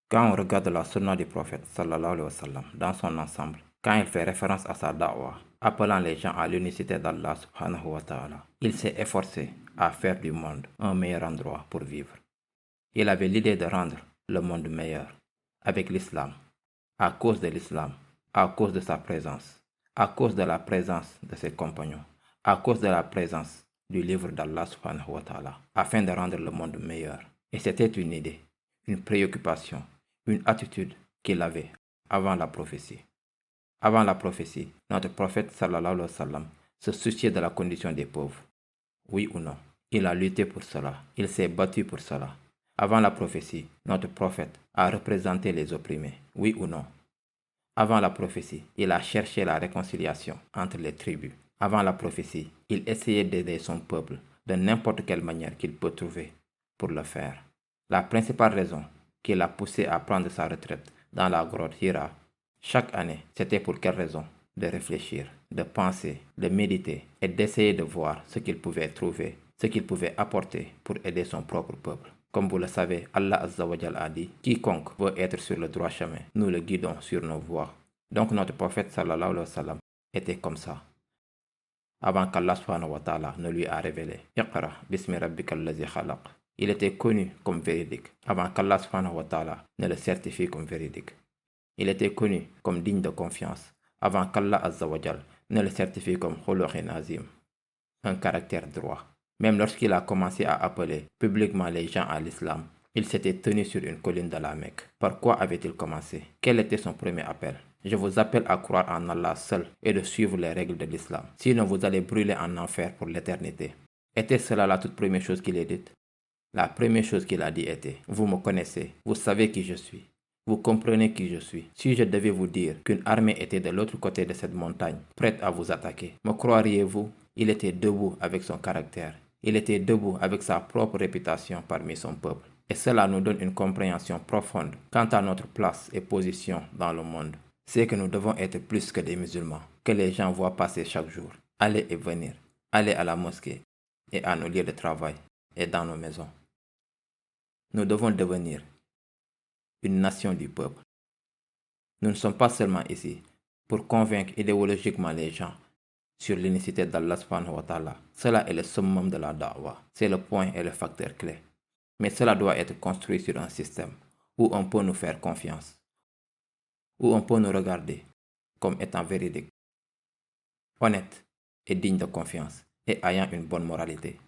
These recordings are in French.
Quand on regarde la sunna du prophète sallallahu alayhi wa sallam dans son ensemble, quand il fait référence à sa da'wah, appelant les gens à l'unicité d'Allah subhanahu wa ta'ala, il s'est efforcé à faire du monde un meilleur endroit pour vivre. Il avait l'idée de rendre le monde meilleur avec l'islam, à cause de l'islam, à cause de sa présence, à cause de la présence de ses compagnons, à cause de la présence du livre d'Allah subhanahu wa ta'ala, afin de rendre le monde meilleur. Et c'était une idée, une préoccupation, une attitude qu'il avait avant la prophétie. Avant la prophétie, notre prophète sallallahu alayhi wa sallam se souciait de la condition des pauvres. Oui ou non? Il a lutté pour cela. Il s'est battu pour cela. Avant la prophétie, notre prophète a représenté les opprimés. Oui ou non? Avant la prophétie, il a cherché la réconciliation entre les tribus. Avant la prophétie, il essayait d'aider son peuple de n'importe quelle manière qu'il peut trouver pour le faire. La principale raison qui l'a poussé à prendre sa retraite dans la grotte Hira chaque année, c'était pour quelle raison? De réfléchir, de penser, de méditer et d'essayer de voir ce qu'il pouvait trouver, ce qu'il pouvait apporter pour aider son propre peuple. Comme vous le savez, Allah Azza wa Jal a dit, quiconque veut être sur le droit chemin, nous le guidons sur nos voies. Donc notre prophète sallallahu alayhi wa sallam était comme ça. Avant qu'Allah subhanahu wa ta'ala ne lui a révélé, Iqra bismi rabbikal ladhi khalaq. Il était connu comme véridique avant qu'Allah subhanahu wa ta'ala ne le certifie comme véridique. Il était connu comme digne de confiance avant qu'Allah Azza wa Jal ne le certifie comme khuluqin azim, un caractère droit. Même lorsqu'il a commencé à appeler publiquement les gens à l'islam, il s'était tenu sur une colline de la Mecque. Par quoi avait-il commencé? Quel était son premier appel? Je vous appelle à croire en Allah seul et de suivre les règles de l'islam. Sinon vous allez brûler en enfer pour l'éternité. Était cela la toute première chose qu'il ait dite? La première chose qu'il a dit était, vous me connaissez, vous savez qui je suis. Vous comprenez qui je suis. Si je devais vous dire qu'une armée était de l'autre côté de cette montagne, prête à vous attaquer, me croiriez-vous? Il était debout avec son caractère. Il était debout avec sa propre réputation parmi son peuple. Et cela nous donne une compréhension profonde quant à notre place et position dans le monde. C'est que nous devons être plus que des musulmans, que les gens voient passer chaque jour, aller et venir, aller à la mosquée et à nos lieux de travail et dans nos maisons. Nous devons devenir une nation du peuple. Nous ne sommes pas seulement ici pour convaincre idéologiquement les gens sur l'unicité d'Allah subhanahu wa ta'ala. Cela est le summum de la da'wah. C'est le point et le facteur clé. Mais cela doit être construit sur un système où on peut nous faire confiance, où on peut nous regarder comme étant véridique, honnête et digne de confiance et ayant une bonne moralité.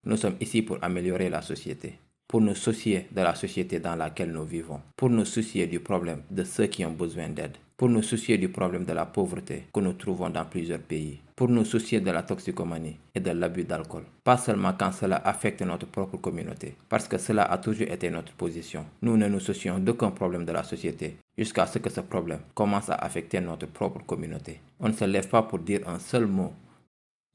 Nous sommes ici pour améliorer la société, pour nous soucier de la société dans laquelle nous vivons, pour nous soucier du problème de ceux qui ont besoin d'aide, pour nous soucier du problème de la pauvreté que nous trouvons dans plusieurs pays, pour nous soucier de la toxicomanie et de l'abus d'alcool. Pas seulement quand cela affecte notre propre communauté, parce que cela a toujours été notre position. Nous ne nous soucions d'aucun problème de la société jusqu'à ce que ce problème commence à affecter notre propre communauté. On ne se lève pas pour dire un seul mot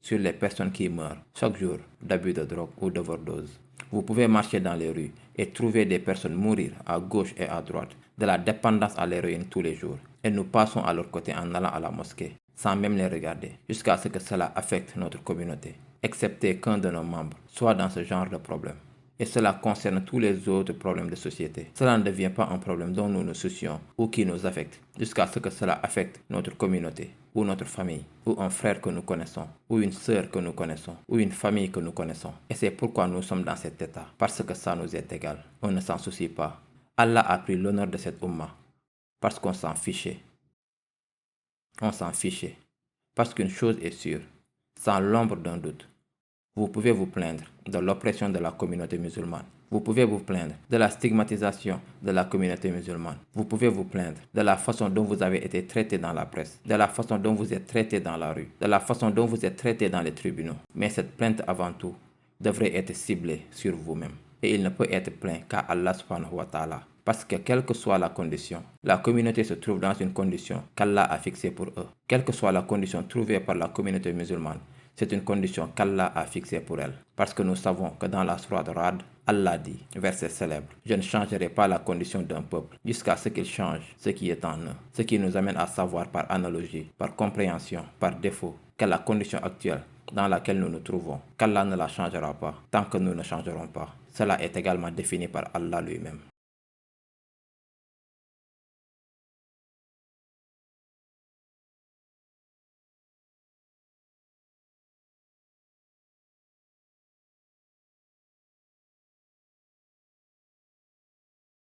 sur les personnes qui meurent chaque jour d'abus de drogue ou d'overdose. Vous pouvez marcher dans les rues et trouver des personnes mourir à gauche et à droite de la dépendance à l'héroïne tous les jours. Et nous passons à leur côté en allant à la mosquée, sans même les regarder, jusqu'à ce que cela affecte notre communauté, excepté qu'un de nos membres soit dans ce genre de problème. Et cela concerne tous les autres problèmes de société. Cela ne devient pas un problème dont nous nous soucions ou qui nous affecte, jusqu'à ce que cela affecte notre communauté, ou notre famille, ou un frère que nous connaissons, ou une sœur que nous connaissons, ou une famille que nous connaissons. Et c'est pourquoi nous sommes dans cet état, parce que ça nous est égal. On ne s'en soucie pas. Allah a pris l'honneur de cette umma, parce qu'on s'en fichait. On s'en fichait. Parce qu'une chose est sûre, sans l'ombre d'un doute, vous pouvez vous plaindre de l'oppression de la communauté musulmane. Vous pouvez vous plaindre de la stigmatisation de la communauté musulmane. Vous pouvez vous plaindre de la façon dont vous avez été traité dans la presse, de la façon dont vous êtes traité dans la rue, de la façon dont vous êtes traité dans les tribunaux. Mais cette plainte avant tout devrait être ciblée sur vous-même. Et il ne peut être plaint qu'à Allah subhanahu wa ta'ala. Parce que quelle que soit la condition, la communauté se trouve dans une condition qu'Allah a fixée pour eux. Quelle que soit la condition trouvée par la communauté musulmane, c'est une condition qu'Allah a fixée pour elle. Parce que nous savons que dans la sourate Ra'd, Allah dit, verset célèbre, « Je ne changerai pas la condition d'un peuple jusqu'à ce qu'il change ce qui est en eux. » Ce qui nous amène à savoir par analogie, par compréhension, par défaut, que la condition actuelle dans laquelle nous nous trouvons, qu'Allah ne la changera pas tant que nous ne changerons pas. Cela est également défini par Allah lui-même.